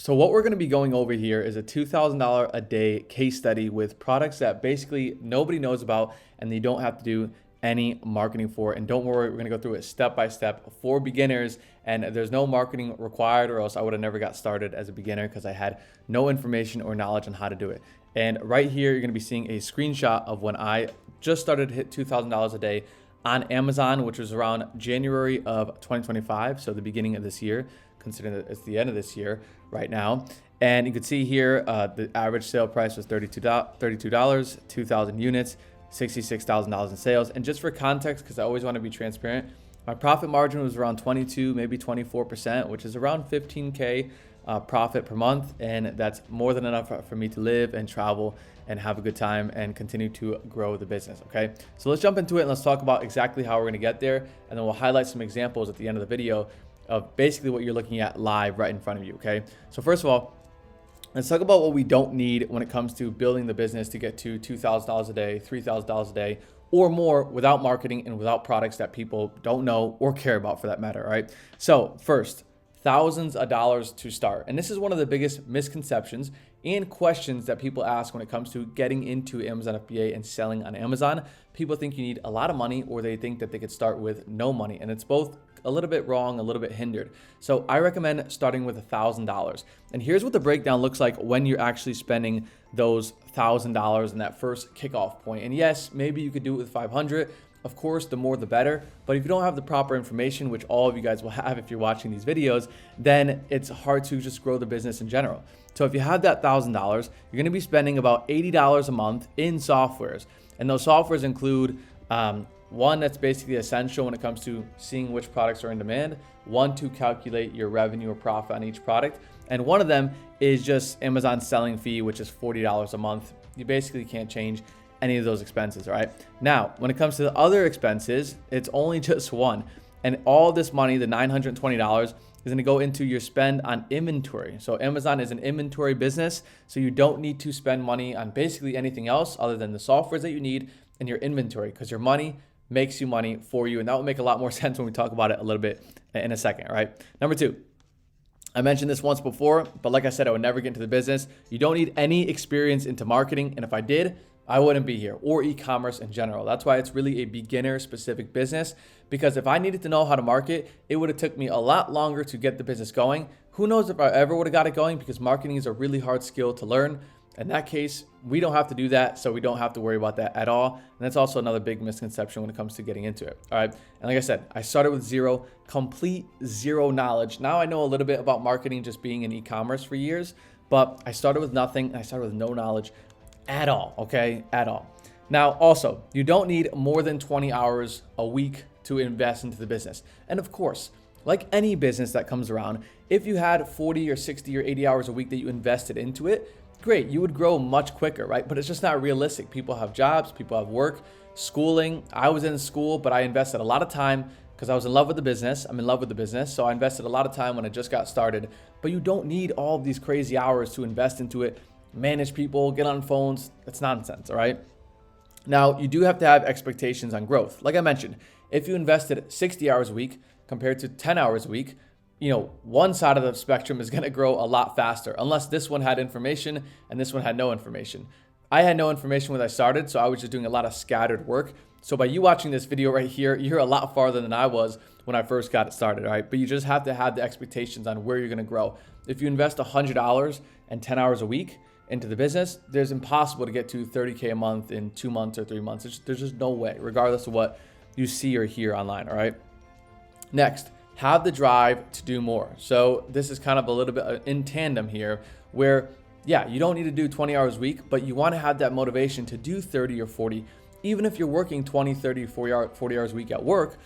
So what we're going to be going over here is a $2,000 a day case study with products that basically nobody knows about and you don't have to do any marketing for. And don't worry, we're going to go through it step by step for beginners, and there's no marketing required, or else I would have never got started as a beginner because I had no information or knowledge on how to do it. And right here, you're going to be seeing a screenshot of when I just started to hit $2,000 a day on Amazon, which was around January of 2025. So the beginning of this year, considering that it's the end of this year right now. And you can see here, the average sale price was $32, 2,000 units, $66,000 in sales. And just for context, because I always want to be transparent, my profit margin was around 22, maybe 24%, which is around 15K profit per month. And that's more than enough for me to live and travel and have a good time and continue to grow the business. Okay, so let's jump into it and let's talk about exactly how we're going to get there. And then we'll highlight some examples at the end of the video of basically what you're looking at live right in front of you. Okay, so first of all, let's talk about what we don't need when it comes to building the business to get to $2,000 a day, $3,000 a day, or more without marketing and without products that people don't know or care about for that matter. All right, so first, thousands of dollars to start. And this is one of the biggest misconceptions and questions that people ask when it comes to getting into Amazon FBA and selling on Amazon. People think you need a lot of money, or they think that they could start with no money. And it's both a little bit wrong, a little bit hindered. So I recommend starting with $1,000. And here's what the breakdown looks like when you're actually spending those $1,000 in that first kickoff point. And yes, maybe you could do it with 500. Of course, the more the better. But if you don't have the proper information, which all of you guys will have if you're watching these videos, then it's hard to just grow the business in general. So if you have that $1,000, you're going to be spending about $80 a month in softwares. And those softwares include one that's basically essential when it comes to seeing which products are in demand, one to calculate your revenue or profit on each product, and one of them is just Amazon's selling fee, which is $40 a month. You basically can't change any of those expenses, right? Now, when it comes to the other expenses, it's only just one. And all this money, the $920, is going to go into your spend on inventory. So Amazon is an inventory business, so you don't need to spend money on basically anything else other than the softwares that you need and your inventory, because your money makes you money for you. And that will make a lot more sense when we talk about it a little bit in a second, right? Number two, I mentioned this once before, but like I said, I would never get into the business. You don't need any experience into marketing. And if I did, I wouldn't be here, or e-commerce in general. That's why it's really a beginner specific business, because if I needed to know how to market, it would have took me a lot longer to get the business going. Who knows if I ever would have got it going, because marketing is a really hard skill to learn. In that case, we don't have to do that, so we don't have to worry about that at all. And that's also another big misconception when it comes to getting into it. All right. And like I said, I started with complete zero knowledge. Now I know a little bit about marketing just being in e-commerce for years, but I started with nothing and I started with no knowledge at all. Okay. At all. Now, also, you don't need more than 20 hours a week to invest into the business. And of course, like any business that comes around, if you had 40 or 60 or 80 hours a week that you invested into it, great, you would grow much quicker, right? But it's just not realistic. People have jobs, people have work, schooling. I was in school, but I invested a lot of time because I was in love with the business. I'm in love with the business. So I invested a lot of time when I just got started. But you don't need all of these crazy hours to invest into it, manage people, get on phones. That's nonsense, all right? Now, you do have to have expectations on growth. Like I mentioned, if you invested 60 hours a week compared to 10 hours a week, one side of the spectrum is going to grow a lot faster, unless this one had information and this one had no information. I had no information when I started, so I was just doing a lot of scattered work. So by you watching this video right here, you're a lot farther than I was when I first got it started, all right? But you just have to have the expectations on where you're going to grow. If you invest $100 and 10 hours a week into the business, there's impossible to get to 30K a month in 2 months or 3 months. There's just no way, regardless of what you see or hear online, all right? Next, have the drive to do more. So this is kind of a little bit in tandem here where, yeah, you don't need to do 20 hours a week, but you want to have that motivation to do 30 or 40. Even if you're working 20, 30, 40 hours a week at work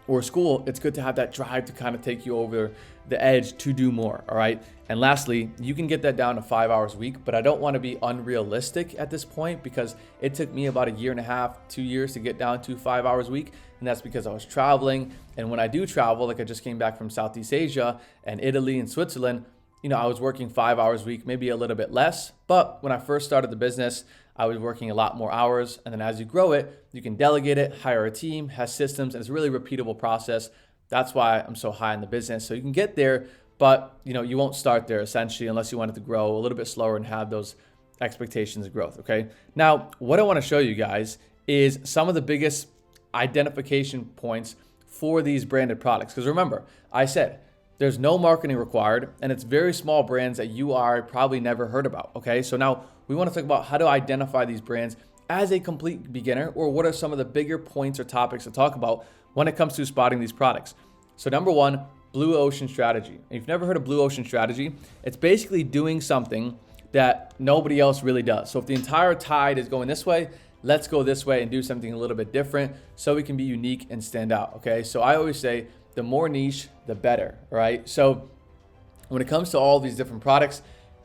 or school, it's good to have that drive to kind of take you over the edge to do more, all right? And lastly, you can get that down to 5 hours a week, but I don't want to be unrealistic at this point because it took me about 1.5 years, 2 years to get down to 5 hours a week. And that's because I was traveling. And when I do travel, like I just came back from Southeast Asia and Italy and Switzerland, I was working 5 hours a week, maybe a little bit less. But when I first started the business, I was working a lot more hours. And then as you grow it, you can delegate it, hire a team, has systems, and it's a really repeatable process. That's why I'm so high in the business. So you can get there but you won't start there essentially unless you want it to grow a little bit slower and have those expectations of growth, okay? Now, what I want to show you guys is some of the biggest identification points for these branded products. Because remember, I said there's no marketing required and it's very small brands that you are probably never heard about, okay? So now we want to talk about how to identify these brands as a complete beginner, or what are some of the bigger points or topics to talk about when it comes to spotting these products. So number one, blue ocean strategy. And if you've never heard of blue ocean strategy, it's basically doing something that nobody else really does. So if the entire tide is going this way, let's go this way and do something a little bit different so we can be unique and stand out, okay? So I always say the more niche, the better, right? So when it comes to all these different products,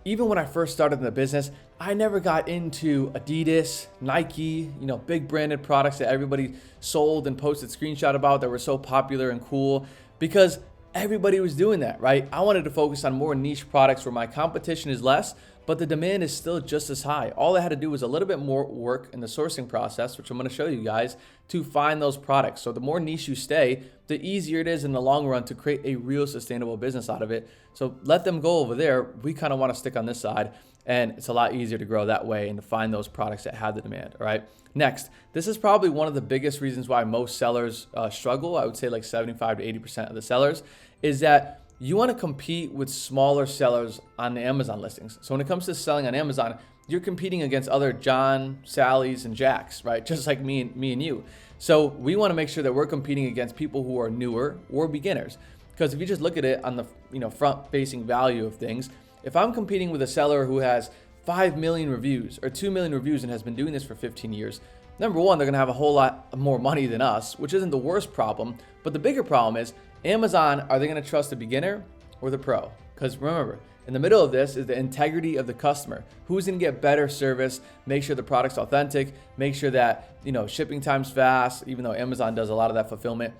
even when I first started in the business, I never got into Adidas, Nike, big branded products that everybody sold and posted screenshot about that were so popular and cool, because everybody was doing that, right? I wanted to focus on more niche products where my competition is less, but the demand is still just as high. All I had to do was a little bit more work in the sourcing process, which I'm going to show you guys, to find those products. So the more niche you stay, the easier it is in the long run to create a real sustainable business out of it. So let them go over there. We kind of want to stick on this side, and it's a lot easier to grow that way and to find those products that have the demand, all right? Next, this is probably one of the biggest reasons why most sellers struggle. I would say like 75 to 80% of the sellers is that you want to compete with smaller sellers on the Amazon listings. So when it comes to selling on Amazon, you're competing against other John, Sallys, and Jacks, right? Just like me and you. So we want to make sure that we're competing against people who are newer or beginners. Because if you just look at it on the front-facing value of things, if I'm competing with a seller who has 5 million reviews or 2 million reviews and has been doing this for 15 years, number one, they're going to have a whole lot more money than us, which isn't the worst problem. But the bigger problem is Amazon, are they going to trust the beginner or the pro? Because remember, in the middle of this is the integrity of the customer. Who's going to get better service, make sure the product's authentic, make sure that, shipping time's fast, even though Amazon does a lot of that fulfillment.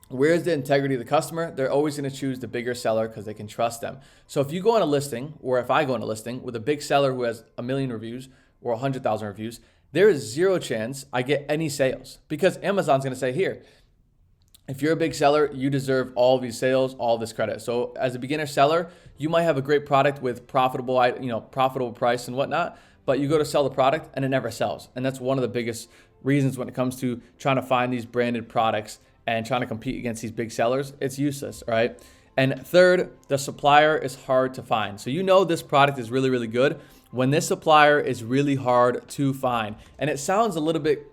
Where's the integrity of the customer? They're always going to choose the bigger seller because they can trust them. So if you go on a listing, or if I go on a listing with a big seller who has 1 million reviews or 100,000 reviews, there is zero chance I get any sales, because Amazon's going to say, here, if you're a big seller, you deserve all these sales, all this credit. So as a beginner seller, you might have a great product with profitable price and whatnot, but you go to sell the product and it never sells. And that's one of the biggest reasons when it comes to trying to find these branded products and trying to compete against these big sellers. It's useless, right? And third, the supplier is hard to find. So this product is really, really good when this supplier is really hard to find. And it sounds a little bit,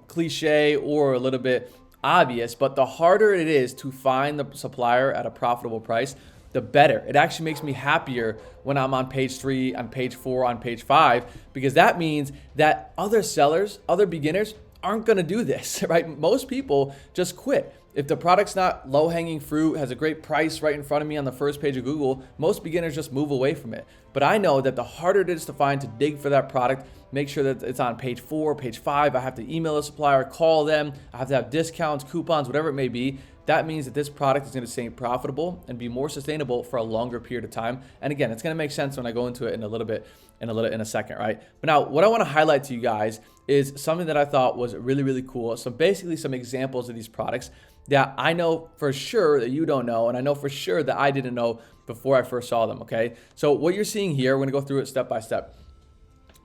cliche or a little bit obvious, but the harder it is to find the supplier at a profitable price, the better. It actually makes me happier when I'm on page 3, on page 4, on page 5, because that means that other sellers, other beginners aren't going to do this, right? Most people just quit. If the product's not low-hanging fruit, has a great price right in front of me on the first page of Google, most beginners just move away from it. But I know that the harder it is to find, to dig for that product, make sure that it's on page 4, page 5, I have to email the supplier, call them, I have to have discounts, coupons, whatever it may be. That means that this product is going to stay profitable and be more sustainable for a longer period of time. And again, it's going to make sense when I go into it in a second, right? But now what I want to highlight to you guys is something that I thought was really, really cool. So basically some examples of these products that I know for sure that you don't know, and I know for sure that I didn't know before I first saw them, okay? So what you're seeing here, we're going to go through it step by step,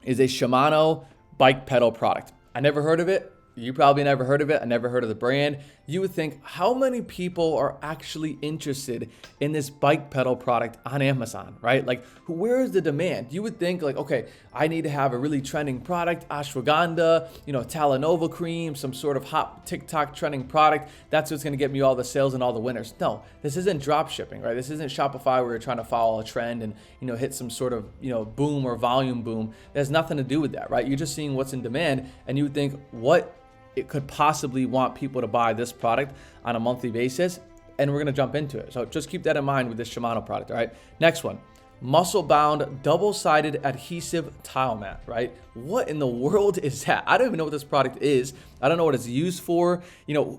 is a Shimano bike pedal product. I never heard of it. You probably never heard of it. I never heard of the brand. You would think, how many people are actually interested in this bike pedal product on Amazon, right? Like, where is the demand? You would think like, okay, I need to have a really trending product, ashwagandha, Talanova cream, some sort of hot TikTok trending product. That's what's going to get me all the sales and all the winners. No, this isn't drop shipping, right? This isn't Shopify where you're trying to follow a trend and, hit some sort of, boom or volume boom. It has nothing to do with that, right? You're just seeing what's in demand, and you would think, what it could possibly want people to buy this product on a monthly basis, and we're gonna jump into it. So just keep that in mind with this Shimano product, all right? Next one, muscle-bound double-sided adhesive tile mat, right? What in the world is that? I don't even know what this product is. I don't know what it's used for.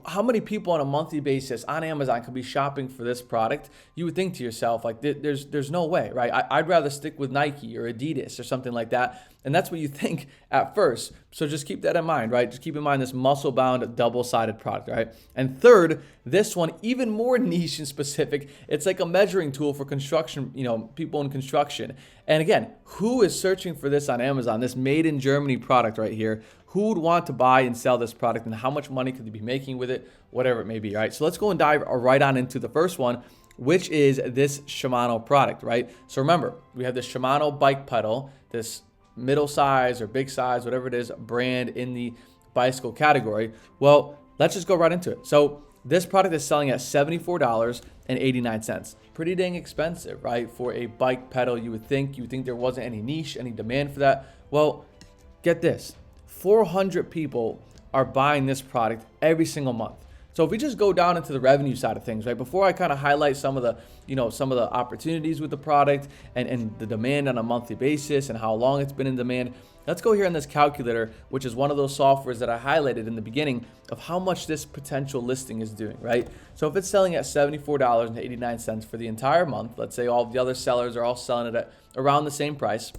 How many people on a monthly basis on Amazon could be shopping for this product? You would think to yourself, like, there's no way, right? I'd rather stick with Nike or Adidas or something like that. And that's what you think at first. So just keep that in mind, right? Just keep in mind this muscle-bound double-sided product, right? And third, this one, even more niche and specific. It's like a measuring tool for construction, people in construction. And again, who is searching for this on Amazon? This made in Germany product right here. Who would want to buy and sell this product, and how much money could they be making with it? Whatever it may be, right? So let's go and dive right on into the first one, which is this Shimano product, right? So remember, we have this Shimano bike pedal, this middle size or big size, whatever it is, brand in the bicycle category. Well, let's just go right into it. So this product is selling at $74.89. Pretty dang expensive, right? For a bike pedal, you would think there wasn't any niche, any demand for that. Well, get this. 400 people are buying this product every single month. So if we just go down into the revenue side of things, right, before I kind of highlight some of the opportunities with the product and the demand on a monthly basis and how long it's been in demand, let's go here on this calculator, which is one of those softwares that I highlighted in the beginning of how much this potential listing is doing, right? So if it's selling at $74.89 for the entire month, let's say all the other sellers are all selling it at around the same price,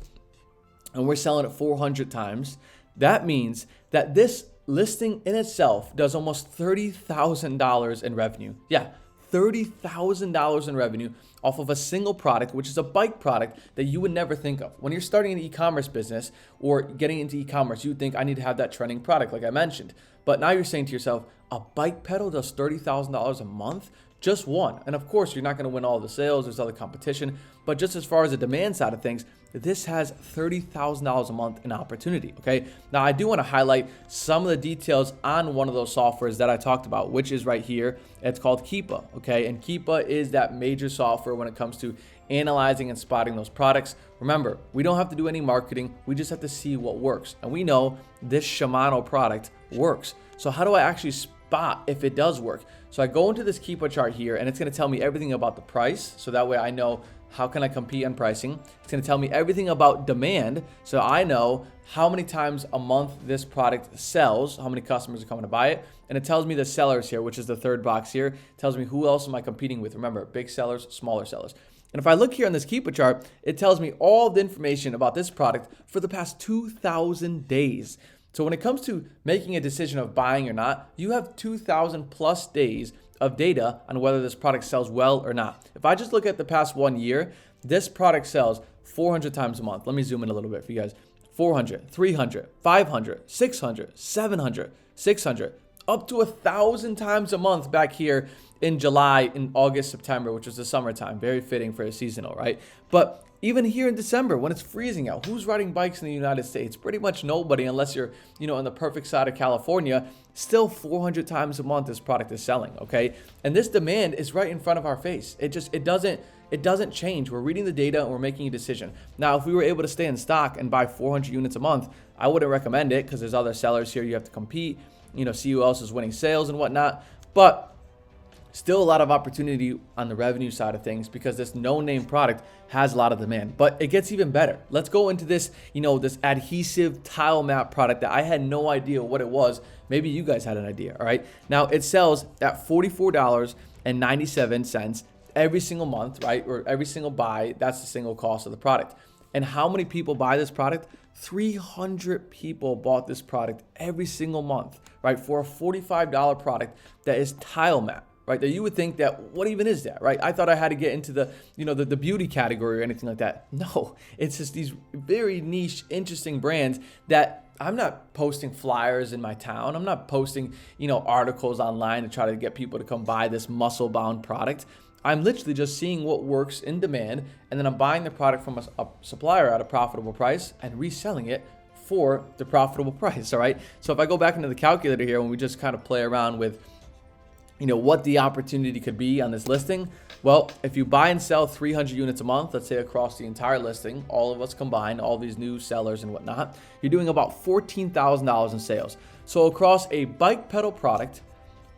and we're selling it 400 times, that means that this listing in itself does almost $30,000 in revenue. Yeah, $30,000 in revenue off of a single product, which is a bike product that you would never think of. When you're starting an e-commerce business or getting into e-commerce, you would think I need to have that trending product like I mentioned. But now you're saying to yourself, a bike pedal does $30,000 a month? Just one. And of course, you're not going to win all the sales. There's other competition. But just as far as the demand side of things, this has $30,000 a month in opportunity, okay? Now, I do want to highlight some of the details on one of those softwares that I talked about, which is right here. It's called Keepa, okay? And Keepa is that major software when it comes to analyzing and spotting those products. Remember, we don't have to do any marketing. We just have to see what works. And we know this Shimano product works. So how do I actually spot if it does work? So I go into this Keepa chart here, and it's going to tell me everything about the price. So that way I know how can I compete on pricing. It's going to tell me everything about demand. So I know how many times a month this product sells, how many customers are coming to buy it. And it tells me the sellers here, which is the third box here. It tells me who else am I competing with. Remember, big sellers, smaller sellers. And if I look here on this Keepa chart, it tells me all the information about this product for the past 2,000 days. So when it comes to making a decision of buying or not, you have 2,000 plus days of data on whether this product sells well or not. If I just look at the past 1 year, this product sells 400 times a month. Let me zoom in a little bit for you guys. 400, 300, 500, 600, 700, 600, up to 1,000 times a month back here in July, in August, September, which was the summertime. Very fitting for a seasonal, right? But even here in December, when it's freezing out, who's riding bikes in the United States? Pretty much nobody, unless you're, on the perfect side of California. Still 400 times a month this product is selling, okay? And this demand is right in front of our face. It doesn't change. We're reading the data and we're making a decision. Now, if we were able to stay in stock and buy 400 units a month, I wouldn't recommend it because there's other sellers here. You have to compete, see who else is winning sales and whatnot. But still a lot of opportunity on the revenue side of things because this no-name product has a lot of demand. But it gets even better. Let's go into this, this adhesive tile mat product that I had no idea what it was. Maybe you guys had an idea, all right? Now, it sells at $44.97 every single month, right? Or every single buy, that's the single cost of the product. And how many people buy this product? 300 people bought this product every single month, right? For a $45 product that is tile mat. Right, that you would think that, what even is that, right? I thought I had to get into the, the beauty category or anything like that. No, it's just these very niche, interesting brands that I'm not posting flyers in my town. I'm not posting, articles online to try to get people to come buy this muscle-bound product. I'm literally just seeing what works in demand, and then I'm buying the product from a supplier at a profitable price and reselling it for the profitable price, all right? So if I go back into the calculator here, when we just kind of play around with what the opportunity could be on this listing. Well, if you buy and sell 300 units a month, let's say across the entire listing, all of us combined, all these new sellers and whatnot, you're doing about $14,000 in sales. So across a bike pedal product,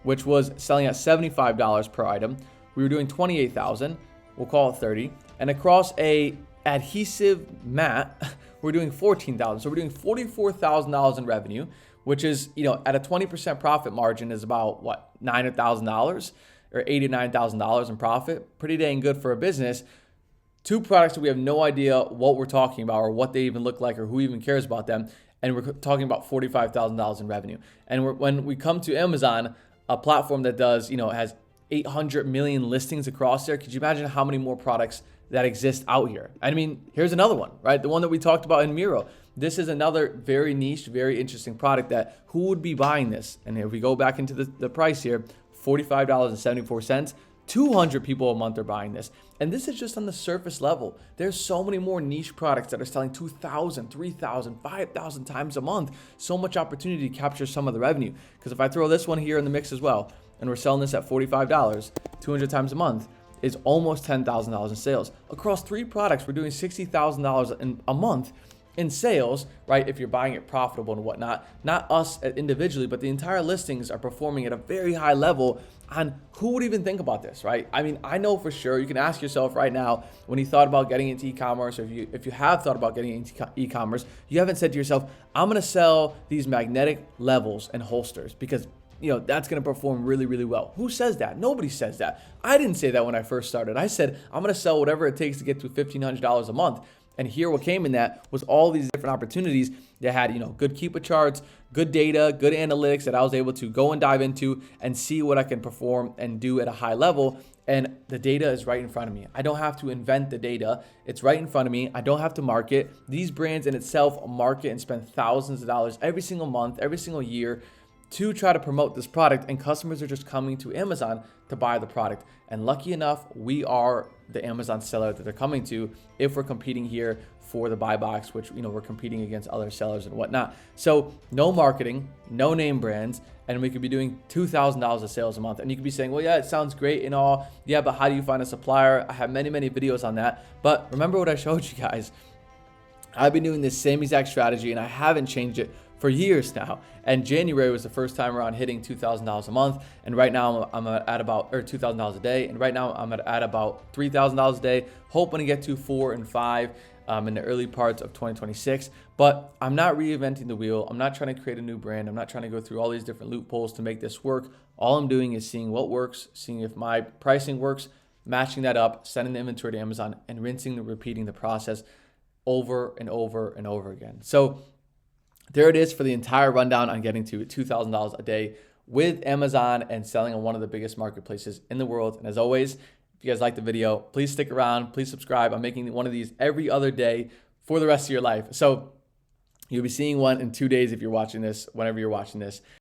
which was selling at $75 per item, we were doing $28,000, we'll call it 30. And across a adhesive mat, we're doing $14,000. So we're doing $44,000 in revenue, which is, at a 20% profit margin is about what, $900,000 or $89,000 in profit. Pretty dang good for a business. 2 products that we have no idea what we're talking about or what they even look like or who even cares about them. And we're talking about $45,000 in revenue. And when we come to Amazon, a platform that does, has 800 million listings across there, could you imagine how many more products that exist out here? I mean, here's another one, right? The one that we talked about in Miro. This is another very niche, very interesting product that who would be buying this? And if we go back into the price here, $45.74, 200 people a month are buying this. And this is just on the surface level. There's so many more niche products that are selling 2,000, 3,000, 5,000 times a month. So much opportunity to capture some of the revenue. Because if I throw this one here in the mix as well, and we're selling this at $45, 200 times a month, is almost $10,000 in sales. Across 3 products, we're doing $60,000 a month in sales, right? If you're buying it profitable and whatnot, not us individually, but the entire listings are performing at a very high level. And who would even think about this, right? I mean, I know for sure, you can ask yourself right now, when you thought about getting into e-commerce, or if you have thought about getting into e-commerce, you haven't said to yourself, I'm gonna sell these magnetic levels and holsters because that's going to perform really, really well. Who says that? Nobody says that. I didn't say that when I first started. I said, I'm going to sell whatever it takes to get to $1,500 a month. And here what came in that was all these different opportunities that had, good keeper charts, good data, good analytics that I was able to go and dive into and see what I can perform and do at a high level. And the data is right in front of me. I don't have to invent the data. It's right in front of me. I don't have to market. These brands in itself market and spend thousands of dollars every single month, every single year to try to promote this product, and customers are just coming to Amazon to buy the product. And lucky enough, we are the Amazon seller that they're coming to if we're competing here for the buy box, which we're competing against other sellers and whatnot. So no marketing, no name brands, and we could be doing $2,000 of sales a month. And you could be saying, well, yeah, it sounds great and all. Yeah, but how do you find a supplier? I have many, many videos on that. But remember what I showed you guys. I've been doing this same exact strategy and I haven't changed it for years now. And January was the first time around hitting $2,000 a month. And right now I'm at about, or $2,000 a day. And right now I'm at about $3,000 a day, hoping to get to 4 and 5 in the early parts of 2026. But I'm not reinventing the wheel. I'm not trying to create a new brand. I'm not trying to go through all these different loopholes to make this work. All I'm doing is seeing what works, seeing if my pricing works, matching that up, sending the inventory to Amazon, and rinsing and repeating the process over and over and over again. So there it is for the entire rundown on getting to $2,000 a day with Amazon and selling on one of the biggest marketplaces in the world. And as always, if you guys like the video, please stick around, please subscribe. I'm making one of these every other day for the rest of your life. So you'll be seeing one in 2 days if you're watching this, whenever you're watching this.